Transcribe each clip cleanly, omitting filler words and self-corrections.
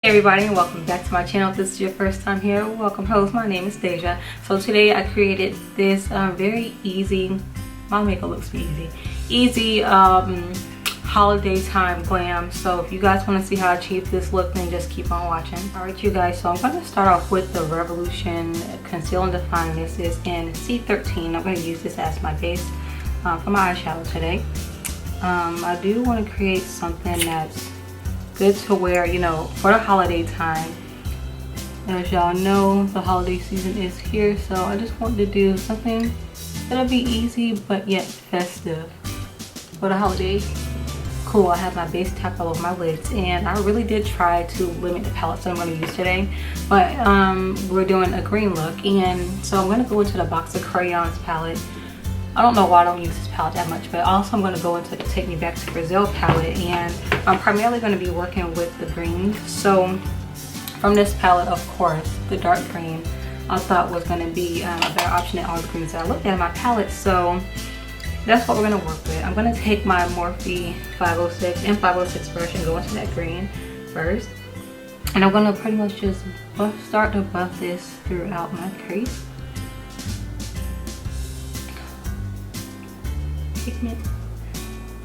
Hey everybody, and welcome back to my channel. If this is your first time here, welcome host. My name is Deja. So today I created this very easy, my makeup looks easy holiday time glam. So if you guys want to see how I achieve this look, then just keep on watching. Alright you guys, so I'm going to start off with the Revolution Conceal and Define. This is in C13. I'm going to use this as my base for my eyeshadow today. I do want to create something that's good to wear, you know, for the holiday time. As y'all know, the holiday season is here, so I just wanted to do something that'll be easy but yet festive for the holiday. Cool, I have my base tapped all over my lids, and I really did try to limit the palettes I'm going to use today, but we're doing a green look, and so I'm going to go into the box of Crayons palette. I don't know why I don't use this palette that much, but also I'm going to go into the Take Me Back to Brazil palette, and I'm primarily going to be working with the greens. So from this palette, of course, the dark green I thought was going to be a better option than all the greens that I looked at in my palette, so that's what we're going to work with. I'm going to take my Morphe 506 and 506 brush and go into that green first, and I'm going to pretty much just start to buff this throughout my crease.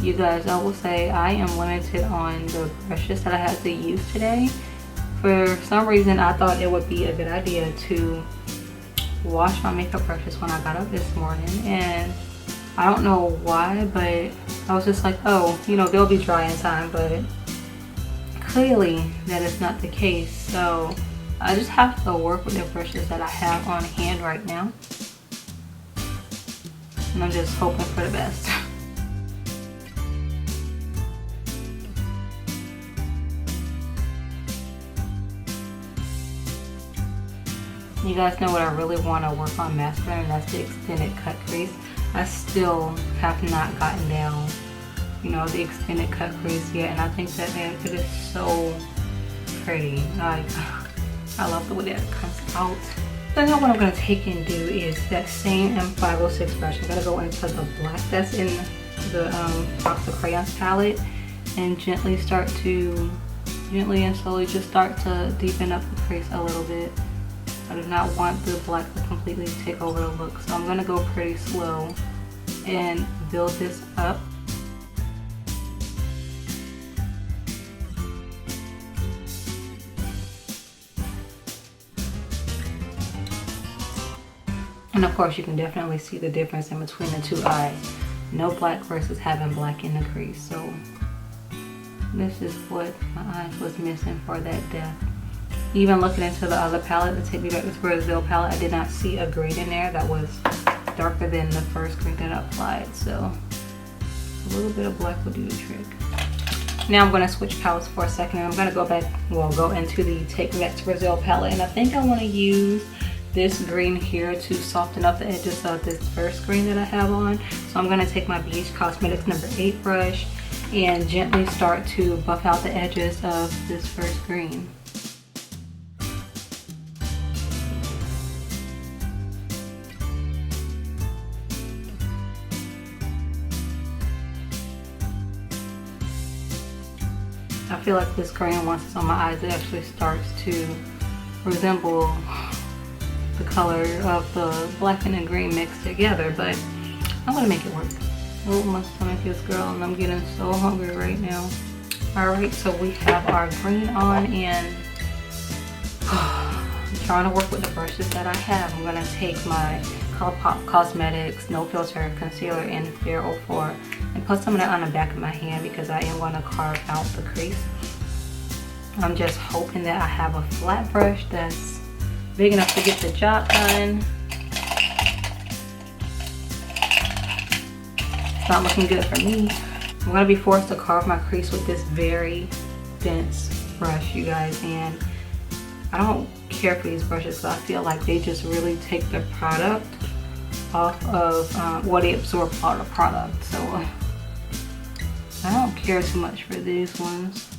You guys, I will say I am limited on the brushes that I have to use today. For some reason I thought it would be a good idea to wash my makeup brushes when I got up this morning, and I don't know why, but I was just like, oh, you know, they'll be dry in time, but clearly that is not the case. So I just have to work with the brushes that I have on hand right now, and I'm just hoping for the best. You guys know what I really want to work on mastering, and that's the extended cut crease. I still have not gotten down, you know, the extended cut crease yet, and I think that it is so pretty. Like, I love the way that comes out. So now what I'm going to take and do is that same M506 brush. I'm going to go into the black that's in the box of Crayons palette, and gently and slowly just start to deepen up the crease a little bit. I do not want the black to completely take over the look, so I'm going to go pretty slow and build this up. And of course you can definitely see the difference in between the two eyes. No black versus having black in the crease. So this is what my eyes was missing for that depth. Even looking into the other palette, the Take Me Back to Brazil palette, I did not see a green in there that was darker than the first green that I applied. So a little bit of black will do the trick. Now I'm going to switch palettes for a second, and I'm going to go into the Take Me Back to Brazil palette, and I think I want to use this green here to soften up the edges of this first green that I have on. So I'm going to take my BH Cosmetics number 8 brush and gently start to buff out the edges of this first green. I feel like this green, once it's on my eyes, it actually starts to resemble the color of the black and the green mixed together, but I'm gonna make it work. Oh, my stomach is growling. I'm getting so hungry right now. Alright, so we have our green on, and I'm trying to work with the brushes that I have. I'm gonna take my Colourpop Cosmetics No Filter Concealer in Fair 04 and put some of that on the back of my hand because I am going to carve out the crease. I'm just hoping that I have a flat brush that's big enough to get the job done. It's not looking good for me. I'm going to be forced to carve my crease with this very dense brush, you guys, and I don't care for these brushes because I feel like they just really take the product off of they absorb all the product, so I don't care too much for these ones.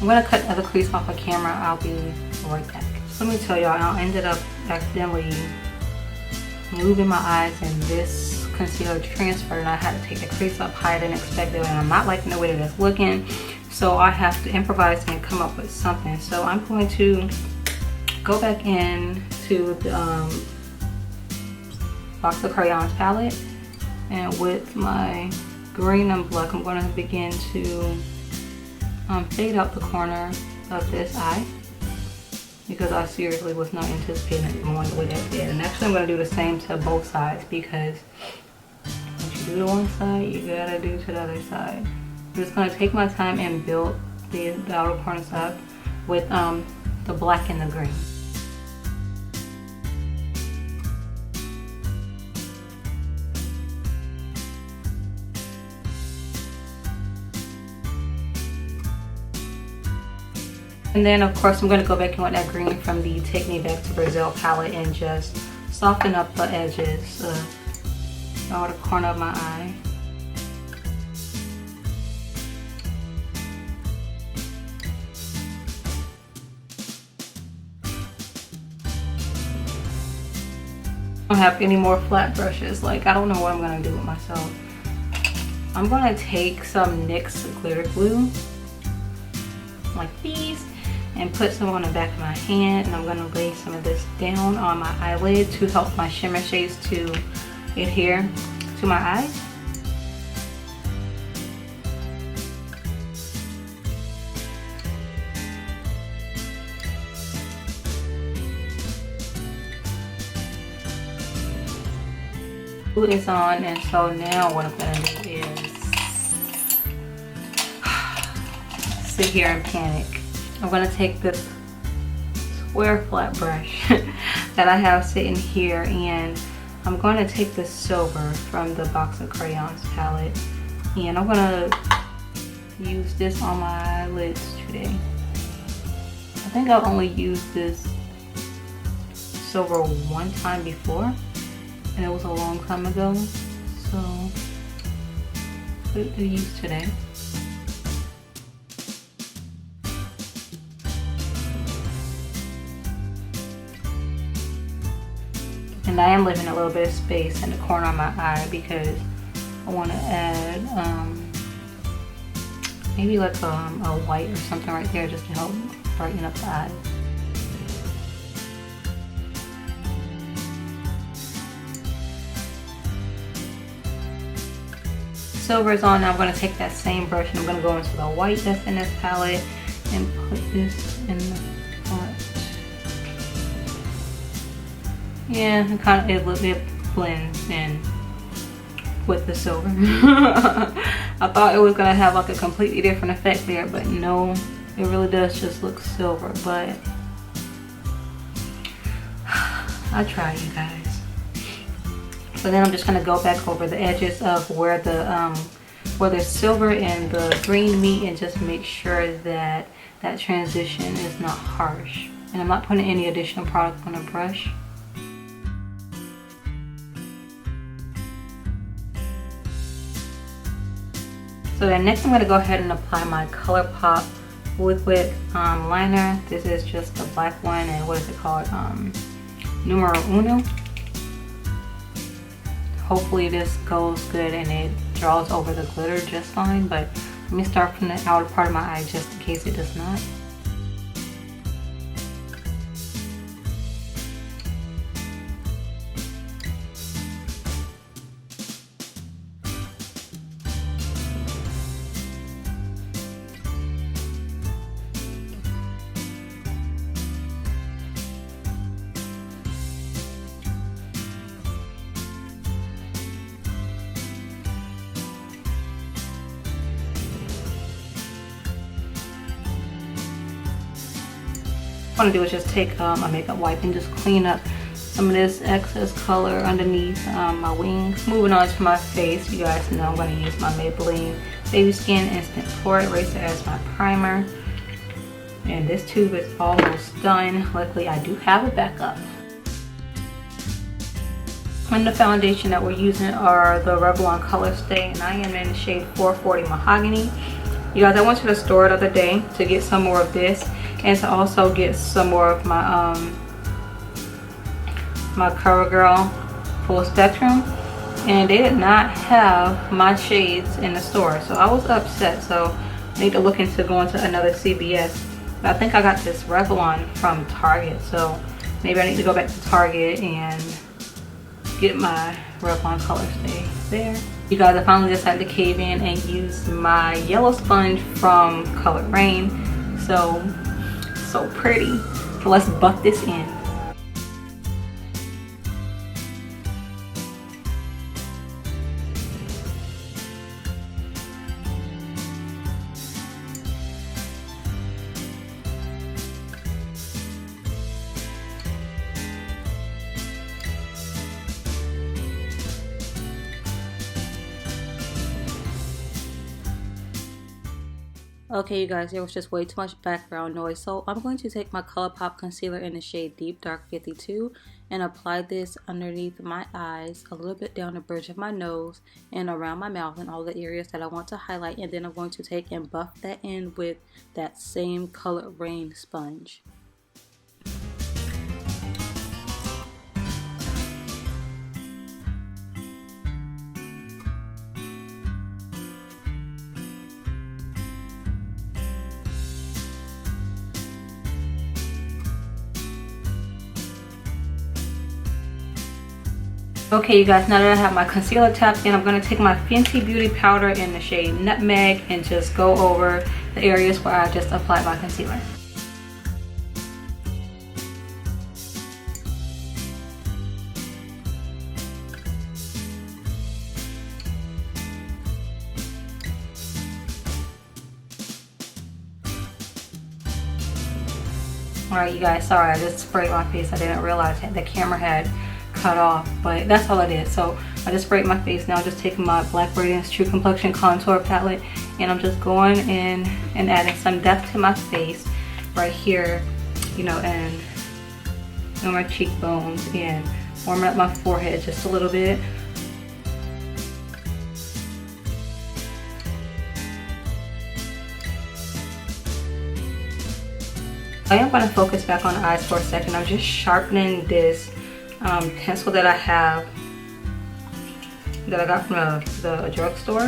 I'm gonna cut the other crease off of camera. I'll be right back. So let me tell y'all, I ended up accidentally moving my eyes and this concealer transferred, and I had to take the crease up higher than expected, and I'm not liking the way that it's looking. So I have to improvise and come up with something. So I'm going to go back in to the box of Crayons palette, and with my green and black, I'm going to begin to fade out the corner of this eye, because I seriously was not anticipating it going the way that it did. And actually I'm going to do the same to both sides, because once you do to one side, you gotta do to the other side. I'm just going to take my time and build the outer corners up with the black and the green. And then of course I'm going to go back in with that green from the Take Me Back to Brazil palette and just soften up the edges of the outer corner of my eye. I don't have any more flat brushes. Like, I don't know what I'm going to do with myself. I'm going to take some NYX glitter glue, like these, and put some on the back of my hand, and I'm going to lay some of this down on my eyelid to help my shimmer shades to adhere to my eyes. Glue is on, and so now what I'm going to do is sit here and panic. I'm going to take this square flat brush that I have sitting here, and I'm going to take this silver from the box of Crayons palette, and I'm going to use this on my eyelids today. I think I've only used this silver one time before, and it was a long time ago, so put it to use today. And I am leaving a little bit of space in the corner of my eye because I want to add maybe like a white or something right there just to help brighten up the eye. Silver is on. Now I'm going to take that same brush and I'm going to go into the white that's in this palette and put this in the front. Yeah, it blends in with the silver. I thought it was going to have like a completely different effect there, but no, it really does just look silver. But I try, you guys. So then I'm just going to go back over the edges of where the silver and the green meet and just make sure that that transition is not harsh. And I'm not putting any additional product on the brush. So then next I'm going to go ahead and apply my Colourpop liquid liner. This is just the black one, and what is it called? Numero Uno. Hopefully this goes good and it draws over the glitter just fine, but let me start from the outer part of my eye just in case it does not. What I want to do is just take my makeup wipe and just clean up some of this excess color underneath my wings. Moving on to my face, you guys know I'm going to use my Mabelline Baby Skin Instant Pore Eraser as my primer. And this tube is almost done. Luckily I do have a backup. And the foundation that we're using are the Revlon Colorstay, and I am in the shade 440 Mahogany. You guys, I went to the store the other day to get some more of this and to also get some more of my my CoverGirl Full Spectrum, and they did not have my shades in the store, so I was upset. So I need to look into going to another CVS. I think I got this Revlon from Target, so maybe I need to go back to Target and get my Revlon Colorstay there. You guys, I finally decided to cave in and use my yellow sponge from Color Rain. So pretty. So let's buff this in. Okay, you guys, there was just way too much background noise, so I'm going to take my Colourpop concealer in the shade Deep Dark 52 and apply this underneath my eyes, a little bit down the bridge of my nose and around my mouth and all the areas that I want to highlight, and then I'm going to take and buff that in with that same Color Rain sponge. Okay, you guys, now that I have my concealer tapped in, I'm going to take my Fenty Beauty powder in the shade Nutmeg and just go over the areas where I just applied my concealer. Alright, you guys, sorry, I just sprayed my face. I didn't realize that the camera had cut off, but that's all I did. So I just sprayed my face. Now just taking my Black Radiance True Complexion contour palette, and I'm just going in and adding some depth to my face right here, you know, and on my cheekbones, and warming up my forehead just a little bit. I am going to focus back on the eyes for a second. I'm just sharpening this pencil that I have, that I got from the drugstore,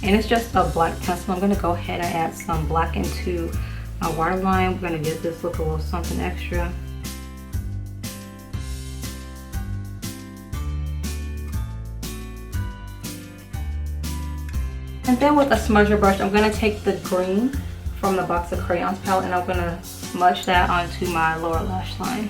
and it's just a black pencil. I'm going to go ahead and add some black into my waterline. We're going to give this look a little something extra. And then with a smudger brush, I'm going to take the green from the box of crayons palette, and I'm going to smudge that onto my lower lash line.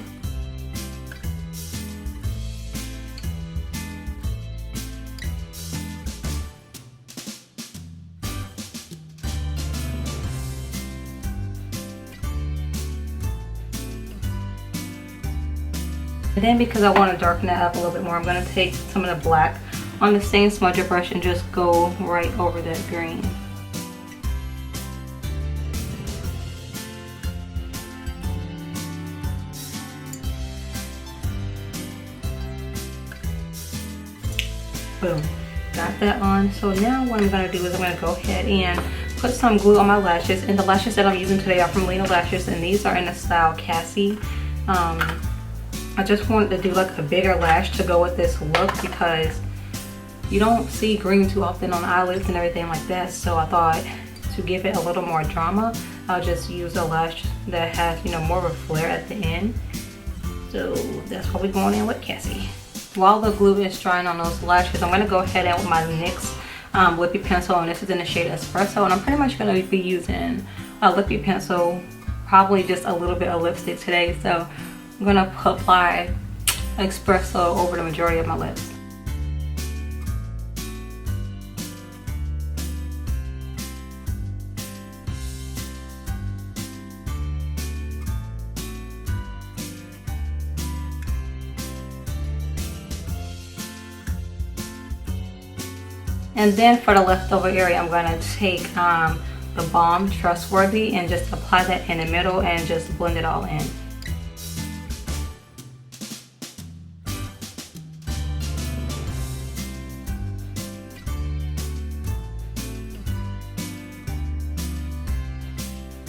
And then because I want to darken that up a little bit more, I'm going to take some of the black on the same smudger brush and just go right over that green. Boom, got that on. So now what I'm going to do is I'm going to go ahead and put some glue on my lashes, and the lashes that I'm using today are from Lena Lashes, and these are in the style Cassie. I just wanted to do like a bigger lash to go with this look because you don't see green too often on eyelids and everything like that. So I thought to give it a little more drama, I'll just use a lash that has, you know, more of a flare at the end. So that's what we're going in with Cassie. While the glue is drying on those lashes, I'm going to go ahead and with my NYX Lippie pencil, and this is in the shade Expresso, and I'm pretty much going to be using a Lippie pencil, probably just a little bit of lipstick today. So I'm going to apply Expresso over the majority of my lips. And then for the leftover area, I'm going to take the Balm Trustworthy and just apply that in the middle and just blend it all in.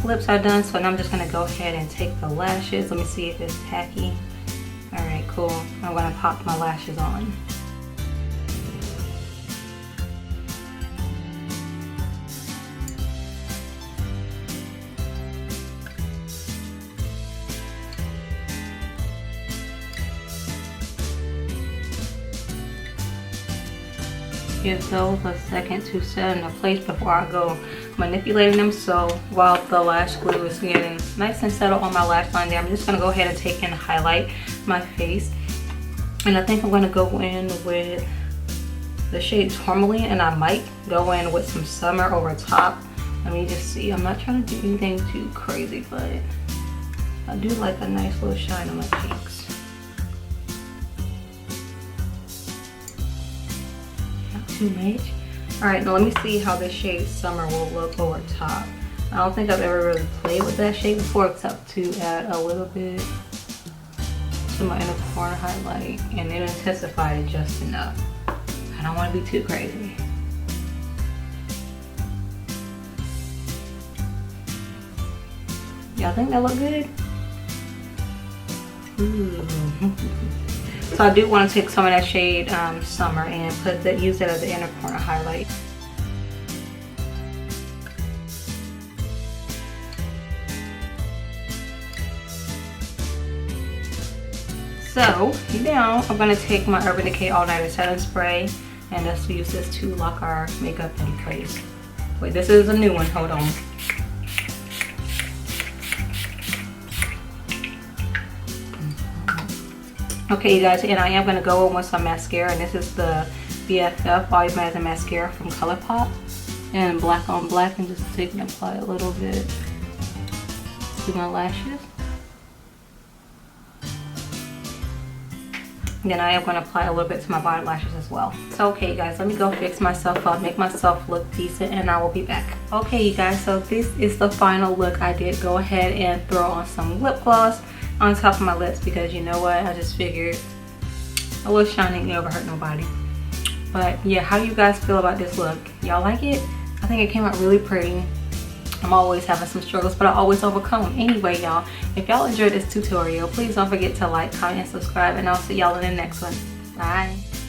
lips are done, so now I'm just gonna go ahead and take the lashes. Let me see if it's tacky. All right, cool. I'm gonna pop my lashes on. Give those a second to set into place before I go manipulating them. So while the lash glue is getting nice and settled on my lash line there, I'm just gonna go ahead and take and highlight my face. And I think I'm gonna go in with the shade Tourmaline, and I might go in with some Summer over top. Let me just see. I'm not trying to do anything too crazy, but I do like a nice little shine on my cheeks. Too much. All right, now let me see how this shade Summer will look over top. I don't think I've ever really played with that shade before, except to add a little bit to my inner corner highlight, and then intensify it just enough. I don't want to be too crazy. Y'all think that look good? Ooh. So I do want to take some of that shade Summer and use that as the inner corner highlight. So now I'm going to take my Urban Decay All Nighter Setting Spray, and let's use this to lock our makeup in place. Wait, this is a new one. Hold on. Okay, you guys, and I am going to go in with some mascara, and this is the BFF Volumizing Mascara from Colourpop, and black on black, and just take and apply a little bit to my lashes. And then I am going to apply a little bit to my bottom lashes as well. So okay, guys, let me go fix myself up, make myself look decent, and I will be back. Okay, you guys, so this is the final look. I did go ahead and throw on some lip gloss on top of my lips because you know what, I just figured a little shining never hurt nobody. But yeah, how do you guys feel about this look? Y'all like it? I think it came out really pretty. I'm always having some struggles, but I always overcome them. Anyway, y'all, if y'all enjoyed this tutorial, please don't forget to like, comment, and subscribe, and I'll see y'all in the next one. Bye.